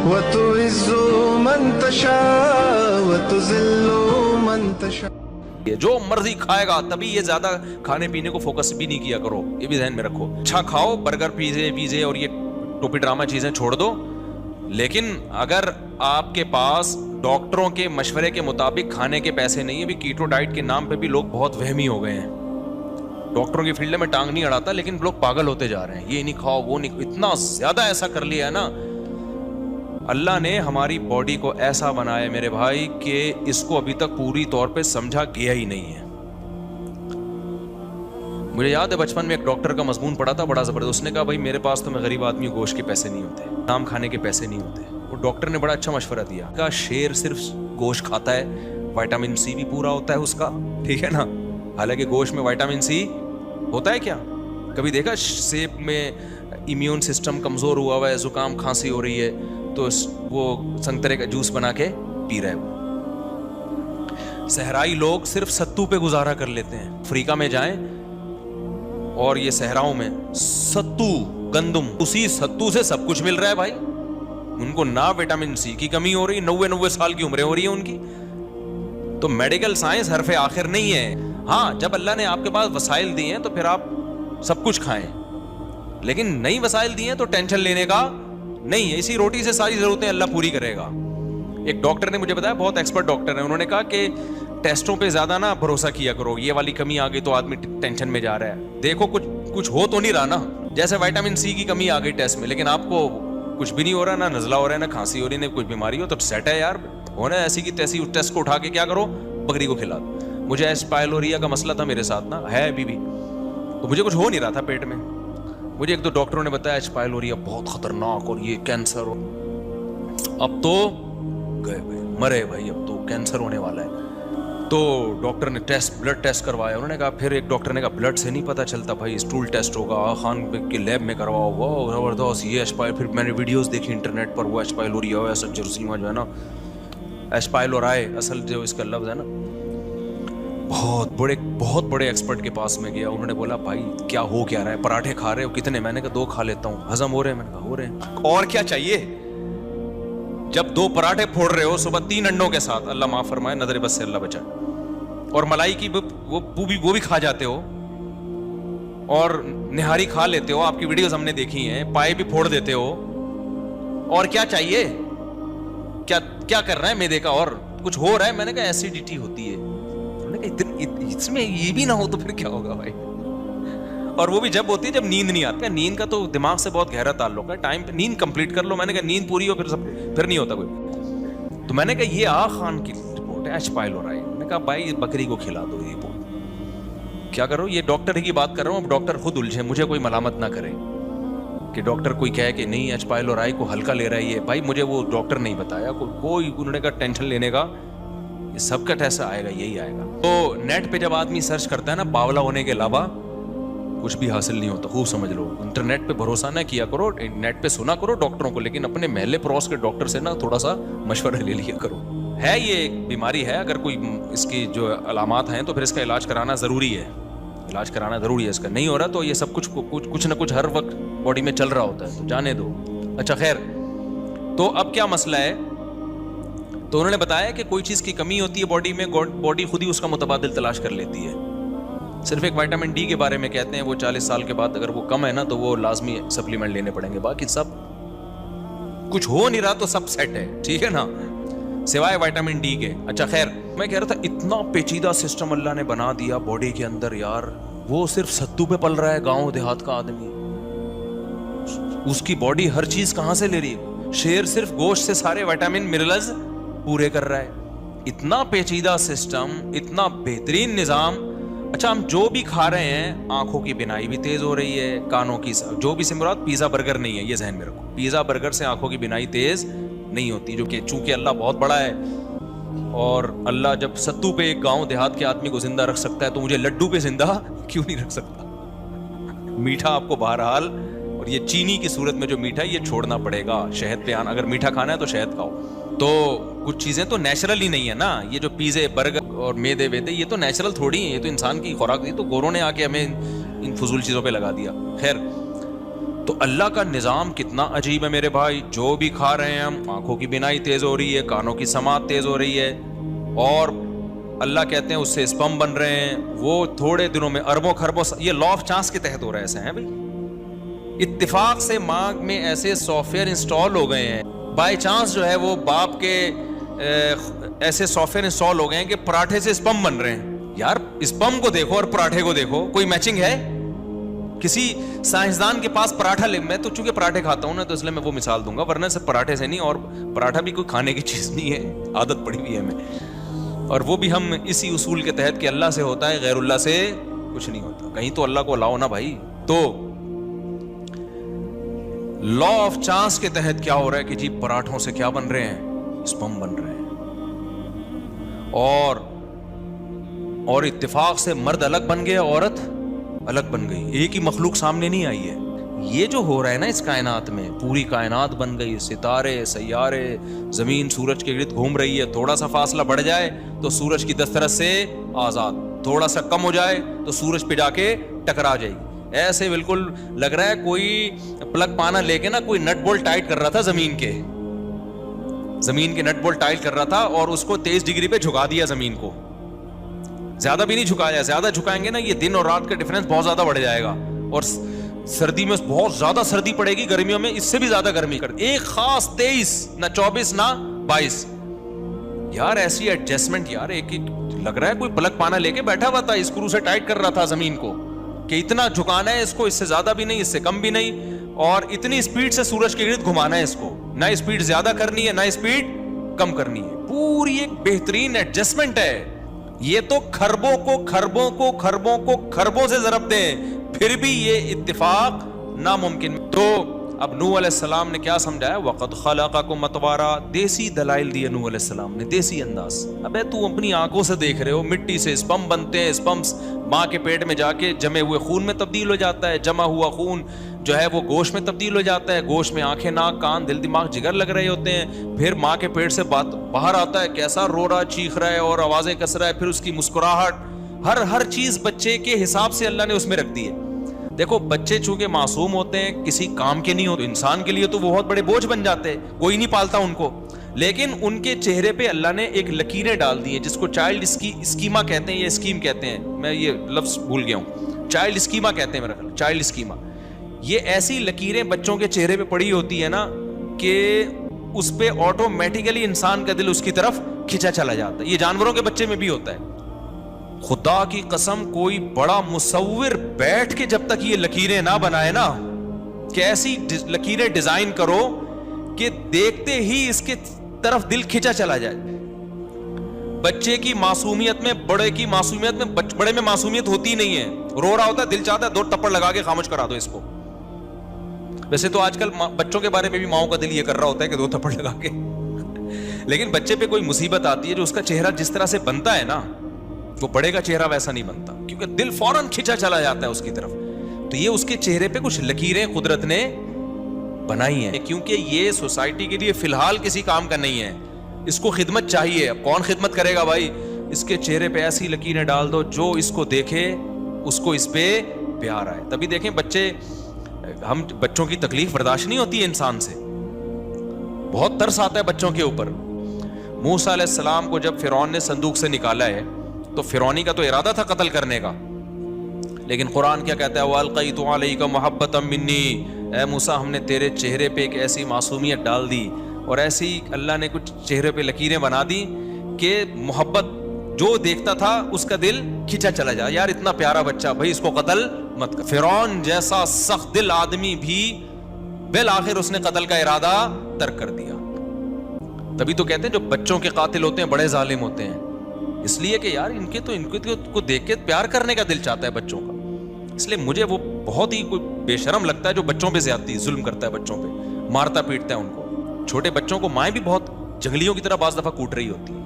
وتعز من تشاء وتذل من تشاء. جو مرضی کھائے گا تبھی یہ زیادہ کھانے پینے کو فوکس بھی نہیں کیا کرو, یہ بھی ذہن میں رکھو. اچھا کھاؤ, برگر پیزے اور یہ ٹوپی ڈرامہ چیزیں چھوڑ دو, لیکن اگر آپ کے پاس ڈاکٹروں کے مشورے کے مطابق کھانے کے پیسے نہیں ہیں, بھی کیٹو ڈائٹ کے نام پہ بھی لوگ بہت وہمی ہو گئے ہیں. ڈاکٹروں کی فیلڈ میں ٹانگ نہیں اڑاتا, لیکن لوگ پاگل ہوتے جا رہے ہیں, یہ نہیں کھاؤ وہ نہیں, اتنا زیادہ ایسا کر لیا ہے نا. اللہ نے ہماری باڈی کو ایسا بنایا ہے میرے بھائی کہ اس کو ابھی تک پوری طور پہ سمجھا گیا ہی نہیں ہے. مجھے یاد ہے بچپن میں ایک ڈاکٹر کا مضمون پڑھا تھا بڑا زبردست. اس نے کہا بھائی میرے پاس تو میں غریب آدمی ہوں, گوشت کے پیسے نہیں ہوتے, نام کھانے کے پیسے نہیں ہوتے. وہ ڈاکٹر نے بڑا اچھا مشورہ دیا, کہا شیر صرف گوشت کھاتا ہے, وائٹامن سی بھی پورا ہوتا ہے اس کا, ٹھیک ہے نا. حالانکہ گوشت میں وائٹامن سی ہوتا ہے کیا؟ کبھی دیکھا سیب میں امیون سسٹم کمزور ہوا ہوا ہے, زکام کھانسی ہو رہی ہے تو وہ سنترے کا جوس بنا کے پی رہے وہ. صحرائی لوگ صرف ستو پہ گزارا کر لیتے ہیں. افریقہ میں جائیں اور یہ صحراؤں میں ستو, گندم, اسی ستو سے سب کچھ مل رہا ہے بھائی. ان کو نہ وٹامن سی کی کمی ہو رہی, 90 سال کی عمریں ہو رہی ہیں ان کی. تو میڈیکل سائنس حرف آخر نہیں ہے. ہاں جب اللہ نے آپ کے پاس وسائل دیے ہیں تو پھر آپ سب کچھ کھائیں, لیکن نئی وسائل دی ہیں تو ٹینشن لینے کا نہیں ہے. اسی روٹی سے ساری ضرورتیں اللہ پوری کرے گا. ایک ڈاکٹر نے مجھے بتایا, بہت ایکسپرٹ ڈاکٹر ہیں, انہوں نے کہا کہ ٹیسٹوں پہ زیادہ نہ بھروسہ کیا کرو, یہ والی کمی آ گئی تو آدمی ٹینشن میں جا رہا ہے. دیکھو کچھ ہو تو نہیں رہا نا, جیسے وائٹامن سی کی کمی آ گئی ٹیسٹ میں, لیکن آپ کو کچھ بھی نہیں ہو رہا, نہ نزلہ ہو رہا ہے, نہ کھانسی ہو رہی ہے, نہ کوئی بیماری ہو, تو سیٹ ہے یار. ہونا ایسی کی تیسی ٹیسٹ کو اٹھا کے کیا کرو, بکری کو کھلا دو. مجھے اسپائلوریا کا مسئلہ تھا میرے ساتھ نا, ہے ابھی بھی, تو مجھے کچھ ہو نہیں رہا تھا پیٹ میں. مجھے ایک دو ڈاکٹروں نے بتایا اسپائلوریا بہت خطرناک اور یہ کینسر ہو. اب تو گئے بھائی, مرے بھائی, اب تو کینسر ہونے والا ہے. تو ڈاکٹر نے بلڈ ٹیسٹ کروایا. انہوں نے کہا, پھر ایک ڈاکٹر نے کہا بلڈ سے نہیں پتہ چلتا بھائی, اسٹول ٹیسٹ ہوگا, خان کے لیب میں کرواؤ. وہ زبردست یہ پھر میں نے ویڈیوز دیکھی انٹرنیٹ پر, وہ اسپائلوریا ہو, ایسا جرثیمہ جو ہے نا, اسپائلورائے اصل جو اس کا لفظ ہے نا, بہت بڑے ایکسپرٹ کے پاس میں گیا. انہوں نے بولا بھائی کیا ہو کیا رہا ہے, پراٹھے کھا رہے ہو کتنے؟ میں نے کہا 2 کھا لیتا ہوں. ہضم ہو رہے ہیں؟ میں نے کہا ہو رہے ہیں. اور کیا چاہیے؟ جب 2 پراٹھے پھوڑ رہے ہو صبح 3 انڈوں کے ساتھ, اللہ معاف فرمائے, نظر بس سے اللہ بچائے, اور ملائی کی وہ بھی کھا جاتے ہو, اور نہاری کھا لیتے ہو, آپ کی ویڈیوز ہم نے دیکھی ہیں, پائے بھی پھوڑ دیتے ہو, اور کیا چاہیے؟ کیا کر رہا ہے میدے کا, اور کچھ ہو رہا ہے؟ میں نے کہا ایسیڈیٹی ہوتی ہے. اس میں یہ بھی نہ ہو تو پھر کیا ہوگا بھائی؟ اور وہ بھی جب ہوتی ہے جب نیند نہیں آتی. نیند کا تو دماغ سے بہت گہرا تعلق ہے, ٹائم پہ نیند کمپلیٹ کر لو. میں نے کہا نیند پوری ہو پھر نہیں ہوتا کوئی. تو میں نے کہا یہ خان کی رپورٹ ہے, اسپائلوریا. میں نے کہا بھائی بکری کو کھلا دو یہ رپورٹ. کیا کرو, یہ ڈاکٹر ہی کی بات کر رہا ہوں, اب ڈاکٹر خود الجھے, مجھے کوئی ملامت نہ کرے کہ ڈاکٹر کوئی کہے کہ نہیں اسپائلوریا کو ہلکا لے رہا ہے یہ. بھائی مجھے وہ ڈاکٹر نہیں بتایا کوئی, انہوں نے کہا ٹینشن لینے کا, یہ سب کا ٹیسٹ آئے گا, یہی آئے گا. تو نیٹ پہ جب آدمی سرچ کرتا ہے نا, باولا ہونے کے علاوہ کچھ بھی حاصل نہیں ہوتا, خوب سمجھ لو. انٹرنیٹ پہ بھروسہ نہ کیا کرو, نیٹ پہ سنا کرو ڈاکٹروں کو, لیکن اپنے محلے پڑوس کے ڈاکٹر سے نا تھوڑا سا مشورہ لے لیا کرو. ہے یہ ایک بیماری ہے, اگر کوئی اس کی جو علامات ہیں تو پھر اس کا علاج کرانا ضروری ہے. علاج کرانا ضروری ہے. اس کا نہیں ہو رہا تو یہ سب کچھ نہ کچھ ہر وقت باڈی میں چل رہا ہوتا ہے, تو جانے دو. اچھا خیر, تو اب کیا مسئلہ ہے؟ تو انہوں نے بتایا کہ کوئی چیز کی کمی ہوتی ہے باڈی میں, باڈی خود ہی اس کا متبادل تلاش کر لیتی ہے. صرف ایک وائٹامن ڈی کے بارے میں کہتے ہیں وہ 40 سال کے بعد اگر وہ کم ہے نا تو وہ لازمی سپلیمنٹ لینے پڑیں گے. باقی سب کچھ ہو نہیں رہا تو سب سیٹ ہے, ٹھیک ہے نا, سوائے وائٹامن ڈی کے. اچھا خیر, میں کہہ رہا تھا اتنا پیچیدہ سسٹم اللہ نے بنا دیا باڈی کے اندر یار. وہ صرف ستو پہ پل رہا ہے گاؤں دیہات کا آدمی, اس کی باڈی ہر چیز کہاں سے لے رہی ہے؟ شیر صرف گوشت سے سارے وائٹامن منرلز پورے کر رہا ہے. اتنا پیچیدہ سسٹم, اتنا بہترین نظام. اچھا ہم جو بھی کھا رہے ہیں, آنکھوں کی بینائی بھی تیز ہو رہی ہے, کانوں کی, جو بھی سے مراد پیزا برگر نہیں ہے, یہ ذہن میں رکھو. پیزا برگر سے آنکھوں کی بینائی تیز نہیں ہوتی, جو کہ چونکہ اللہ بہت بڑا ہے, اور اللہ جب ستو پہ ایک گاؤں دیہات کے آدمی کو زندہ رکھ سکتا ہے تو مجھے لڈو پہ زندہ کیوں نہیں رکھ سکتا؟ میٹھا آپ کو بہرحال, اور یہ چینی کی صورت میں جو میٹھا ہے یہ چھوڑنا پڑے گا. شہد پہ آنا, اگر میٹھا کھانا ہے تو شہد کھاؤ. تو کچھ چیزیں تو نیچرل ہی نہیں ہے نا, یہ جو پیزے برگر اور میدے ویدے یہ تو نیچرل تھوڑی ہیں, یہ تو انسان کی خوراک دی, تو گوروں نے آ کے ہمیں ان فضول چیزوں پہ لگا دیا. خیر, تو اللہ کا نظام کتنا عجیب ہے میرے بھائی. جو بھی کھا رہے ہیں ہم, آنکھوں کی بینائی تیز ہو رہی ہے, کانوں کی سماعت تیز ہو رہی ہے, اور اللہ کہتے ہیں اس سے اسپم بن رہے ہیں, وہ تھوڑے دنوں میں اربوں خربوں. یہ لا آف چانس کے تحت ہو رہا ہے. ایسا ہے بھائی, اتفاق سے ماں میں ایسے سافٹ ویئر انسٹال ہو گئے ہیں, بائی چانس جو ہے وہ باپ کے ایسے سافٹ ویئر انسٹال ہو گئے ہیں کہ پراٹھے سے اسپم بن رہے ہیں. یار اسپم کو دیکھو اور پراٹھے کو دیکھو, کوئی میچنگ ہے؟ کسی سائنسدان کے پاس پراٹھا لے, میں تو چونکہ پراٹھے کھاتا ہوں نا تو اس لیے میں وہ مثال دوں گا, ورنہ سے پراٹھے سے نہیں, اور پراٹھا بھی کوئی کھانے کی چیز نہیں ہے, عادت پڑی ہوئی ہے ہمیں, اور وہ بھی ہم اسی اصول کے تحت کہ اللہ سے ہوتا ہے, غیر اللہ سے کچھ نہیں ہوتا. کہیں تو اللہ کو لاؤ نا بھائی. تو لا آف چانس کے تحت کیا ہو رہا ہے کہ جی پراٹھوں سے کیا بن رہے ہیں, اسپم بن رہے ہیں, اور اتفاق سے مرد الگ بن گیا, عورت الگ بن گئی, ایک ہی مخلوق سامنے نہیں آئی ہے. یہ جو ہو رہا ہے نا اس کائنات میں, پوری کائنات بن گئی, ستارے سیارے, زمین سورج کے گرد گھوم رہی ہے, تھوڑا سا فاصلہ بڑھ جائے تو سورج کی دسترس سے آزاد, تھوڑا سا کم ہو جائے تو سورج پہ جا کے ٹکرا جائے گی. ایسے بالکل لگ رہا ہے کوئی پلگ پانا لے کے نا کوئی نٹ بولٹ ٹائٹ کر رہا تھا زمین کے نٹ بولٹ ٹائٹ کر رہا تھا, اور اس کو 23 ڈگری پہ جھکا دیا زمین کو. زیادہ بھی نہیں جھکایا, زیادہ جھکائیں گے نا یہ دن اور رات کا ڈفرنس بہت زیادہ بڑھ جائے گا, اور سردی میں بہت زیادہ سردی پڑے گی, گرمیوں میں اس سے بھی زیادہ گرمی کر, ایک خاص 23, نہ 24 نہ 22. یار ایسی ایڈجسٹمنٹ, یار ایک لگ رہا ہے کوئی پلگ پانا لے کے بیٹھا ہوا تھا, اسکرو سے ٹائٹ کر رہا تھا زمین کو کہ اتنا جھکانا ہے اس کو, اس سے زیادہ بھی نہیں, اس سے کم بھی نہیں, اور اتنی اسپیڈ سے سورج کے گرد گھمانا ہے اس کو, نہ اسپیڈ زیادہ کرنی ہے نہ اسپیڈ کم کرنی ہے. پوری ایک بہترین ایڈجسٹمنٹ ہے. یہ تو خربوں سے ضرب دیں, پھر بھی یہ اتفاق ناممکن. تو اب نوح علیہ السلام نے کیا سمجھایا, وَقَدْ خَلَقَكُمْ أَطْوَارًا, دیسی دلائل دیے نوح علیہ السلام نے, دیسی انداز. ابے تو اپنی آنکھوں سے دیکھ رہے ہو, مٹی سے اسپم بنتے ہیں, اسپمس ماں کے پیٹ میں جا کے جمے ہوئے خون میں تبدیل ہو جاتا ہے, جمع ہوا خون جو ہے وہ گوشت میں تبدیل ہو جاتا ہے, گوشت میں آنکھیں, ناک, کان, دل, دماغ, جگر لگ رہے ہوتے ہیں, پھر ماں کے پیٹ سے باہر آتا ہے, کیسا رو رہا, چیخ رہا ہے اور آوازیں کس رہا ہے, پھر اس کی مسکراہٹ, ہر چیز بچے کے حساب سے اللہ نے اس میں رکھ دی ہے. دیکھو بچے چونکہ معصوم ہوتے ہیں, کسی کام کے نہیں ہوتے, انسان کے لیے تو بہت بڑے بوجھ بن جاتے, کوئی نہیں پالتا ان کو, لیکن ان کے چہرے پہ اللہ نے ایک لکیریں ڈال دی ہیں جس کو چائلڈ اسکیما کہتے ہیں, یا اسکیم کہتے ہیں, میں یہ لفظ بھول گیا ہوں, چائلڈ اسکیما کہتے ہیں میرا خیال, چائلڈ اسکیما. یہ ایسی لکیریں بچوں کے چہرے پہ پڑی ہوتی ہے نا کہ اس پہ آٹومیٹیکلی انسان کا دل اس کی طرف کھینچا چلا جاتا ہے. یہ جانوروں کے بچے میں بھی ہوتا ہے. خدا کی قسم کوئی بڑا مصور بیٹھ کے جب تک یہ لکیریں نہ بنائے نا, کہ ایسی لکیریں ڈیزائن کرو کہ دیکھتے ہی اس کے طرف دل کھینچا چلا جائے. بچے کی معصومیت میں, بڑے کی معصومیت میں, بڑے میں معصومیت ہوتی نہیں ہے, رو رہا ہوتا ہے, دل چاہتا ہے 2 تپڑ لگا کے خاموش کرا دو اس کو. ویسے تو آج کل بچوں کے بارے میں بھی ماؤں کا دل یہ کر رہا ہوتا ہے کہ 2 تپڑ لگا کے, لیکن بچے پہ کوئی مصیبت آتی ہے جو اس کا چہرہ جس طرح سے بنتا ہے نا, وہ بڑے کا چہرہ ویسا نہیں بنتا, کیونکہ دل فوراً کھینچا چلا جاتا ہے اس کی طرف. تو یہ اس کے چہرے پہ کچھ لکیریں قدرت نے بنائی ہیں, کیونکہ یہ سوسائٹی کے لیے فی الحال کسی کام کا نہیں ہے, اس کو خدمت چاہیے. اب کون خدمت کرے گا بھائی, اس کے چہرے پہ ایسی لکیریں ڈال دو جو اس کو دیکھے اس کو اس پہ پیار آئے. تبھی دیکھیں بچے, ہم بچوں کی تکلیف برداشت نہیں ہوتی ہے انسان سے, بہت ترس آتا ہے بچوں کے اوپر. موسیٰ علیہ السلام کو جب فرعون نے صندوق سے نکالا ہے تو فرعونی کا تو ارادہ تھا قتل کرنے کا, لیکن قرآن کیا کہتا ہے, وَأَلْقَيْتُ عَلَيْكَ مَحَبَّةً مِّنِّي, اے موسیٰ ہم نے تیرے چہرے پہ ایک ایسی معصومیت ڈال دی, اور ایسی اللہ نے کچھ چہرے پہ لکیریں بنا دی کہ محبت جو دیکھتا تھا اس کا دل کھینچا چلا جائے. یار اتنا پیارا بچہ, بھائی اس کو قتل مت کر. فرعون جیسا سخت دل آدمی بھی بالآخر اس نے قتل کا ارادہ ترک کر دیا. تبھی تو کہتے ہیں جو بچوں کے قاتل ہوتے ہیں بڑے ظالم ہوتے ہیں, اس لیے کہ یار ان کو دیکھ کے پیار کرنے کا دل چاہتا ہے بچوں کا. اس لیے مجھے وہ بہت ہی کوئی بے شرم لگتا ہے جو بچوں پہ زیادتی ظلم کرتا ہے, بچوں پہ مارتا پیٹتا ہے ان کو. چھوٹے بچوں کو مائیں بھی بہت جنگلیوں کی طرح بعض دفعہ کوٹ رہی ہوتی ہے.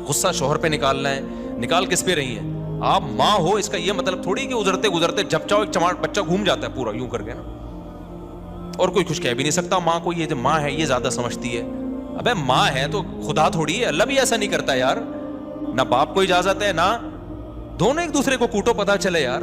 غصہ شوہر پہ نکالنا ہے, نکال کس پہ رہی ہیں آپ, ماں ہو, اس کا یہ مطلب تھوڑی کہ گزرتے گزرتے جب چاہو ایک بچہ گھوم جاتا ہے پورا یوں کر کے نا, اور کوئی کچھ کہہ بھی نہیں سکتا ماں کو. یہ جو ماں ہے یہ زیادہ سمجھتی ہے. ابے ماں ہے تو خدا تھوڑی ہے, اللہ بھی ایسا نہیں کرتا یار. نہ باپ کو اجازت ہے, نہ دونوں ایک دوسرے کو کوٹو, پتہ چلے یار